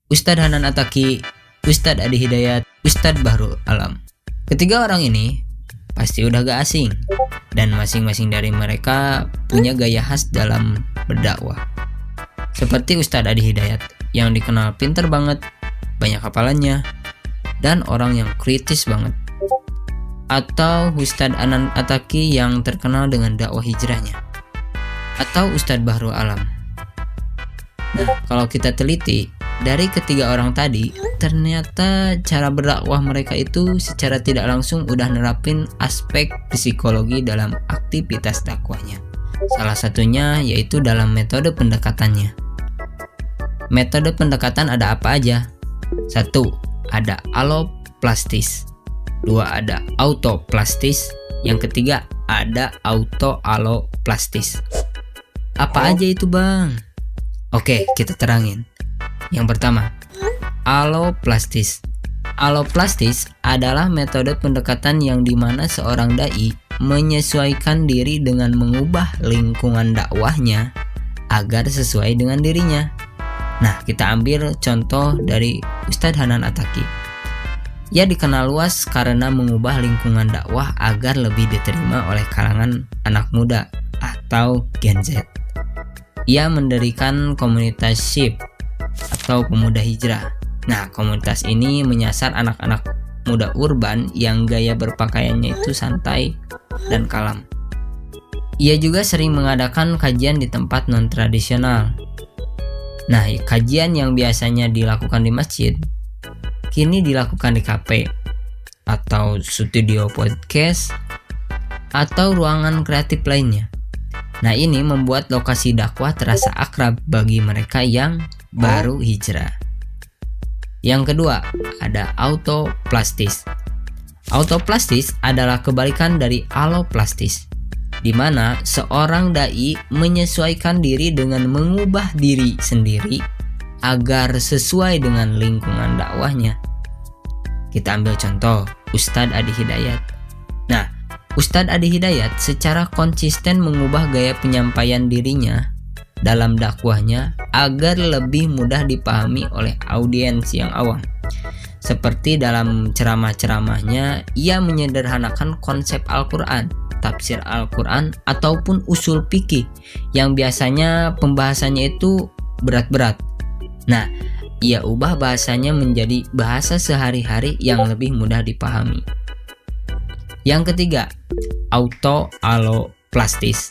Ustadz Hanan Attaqi, Ustadz Adi Hidayat, Ustadz Bahrul Alam. Ketiga orang ini pasti udah gak asing, dan masing-masing dari mereka punya gaya khas dalam berdakwah. Seperti Ustadz Adi Hidayat yang dikenal pinter banget, banyak hafalannya, dan orang yang kritis banget. Atau Ustadz Hanan Attaqi yang terkenal dengan dakwah hijrahnya. Atau Ustadz Bahrul Alam. Nah, kalau kita teliti, dari ketiga orang tadi, ternyata cara berdakwah mereka itu secara tidak langsung udah nerapin aspek psikologi dalam aktivitas dakwahnya. Salah satunya yaitu dalam metode pendekatannya. Metode pendekatan ada apa aja? 1. Ada alloplastis. 2. Ada autoplastis. Yang ketiga ada auto-alloplastis. Apa aja itu, Bang? Oke, kita terangin. Yang pertama, alloplastis. Alloplastis adalah metode pendekatan yang dimana seorang dai menyesuaikan diri dengan mengubah lingkungan dakwahnya agar sesuai dengan dirinya. Nah, kita ambil contoh dari Ustadz Hanan Attaqi. Ia dikenal luas karena mengubah lingkungan dakwah agar lebih diterima oleh kalangan anak muda atau Gen Z. Ia mendirikan komunitas SHIP atau pemuda hijrah. Nah, komunitas ini menyasar anak-anak muda urban yang gaya berpakaiannya itu santai dan kalem. Ia juga sering mengadakan kajian di tempat non-tradisional. Nah, kajian yang biasanya dilakukan di masjid, kini dilakukan di kafe, atau studio podcast, atau ruangan kreatif lainnya. Nah, ini membuat lokasi dakwah terasa akrab bagi mereka yang baru hijrah. Yang kedua, ada autoplastis. Autoplastis adalah kebalikan dari alloplastis, di mana seorang dai menyesuaikan diri dengan mengubah diri sendiri agar sesuai dengan lingkungan dakwahnya. Kita ambil contoh Ustadz Adi Hidayat. Nah, Ustadz Adi Hidayat secara konsisten mengubah gaya penyampaian dirinya dalam dakwahnya agar lebih mudah dipahami oleh audiens yang awam. Seperti dalam ceramah-ceramahnya, ia menyederhanakan konsep Al-Quran, tafsir Al-Quran, ataupun usul fikih yang biasanya pembahasannya itu berat-berat. Nah, ia ubah bahasanya menjadi bahasa sehari-hari yang lebih mudah dipahami. Yang ketiga, auto-alloplastis.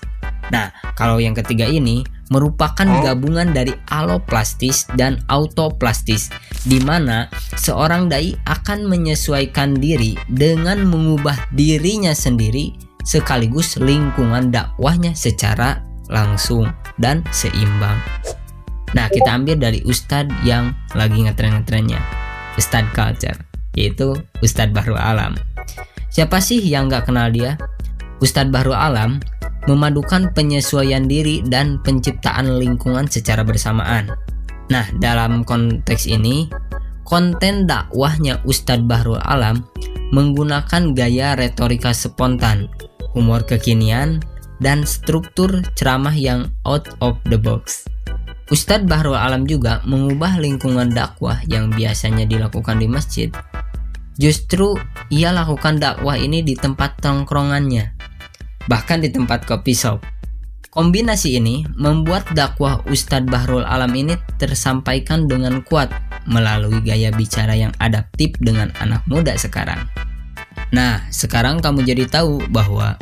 Nah, kalau yang ketiga ini merupakan gabungan dari alloplastis dan autoplastis, di mana seorang dai akan menyesuaikan diri dengan mengubah dirinya sendiri sekaligus lingkungan dakwahnya secara langsung dan seimbang. Nah, kita ambil dari Ustadz yang lagi ngetren-ngetrennya, Ustadz Culture, yaitu Ustadz Bahrul Alam. Siapa sih yang gak kenal dia? Ustadz Bahrul Alam memadukan penyesuaian diri dan penciptaan lingkungan secara bersamaan. Nah, dalam konteks ini, konten dakwahnya Ustadz Bahrul Alam menggunakan gaya retorika spontan, humor kekinian, dan struktur ceramah yang out of the box. Ustadz Bahrul Alam juga mengubah lingkungan dakwah yang biasanya dilakukan di masjid. Justru ia lakukan dakwah ini di tempat tongkrongannya, bahkan di tempat kopi shop. Kombinasi ini membuat dakwah Ustadz Bahrul Alam ini tersampaikan dengan kuat melalui gaya bicara yang adaptif dengan anak muda sekarang. Nah, sekarang kamu jadi tahu bahwa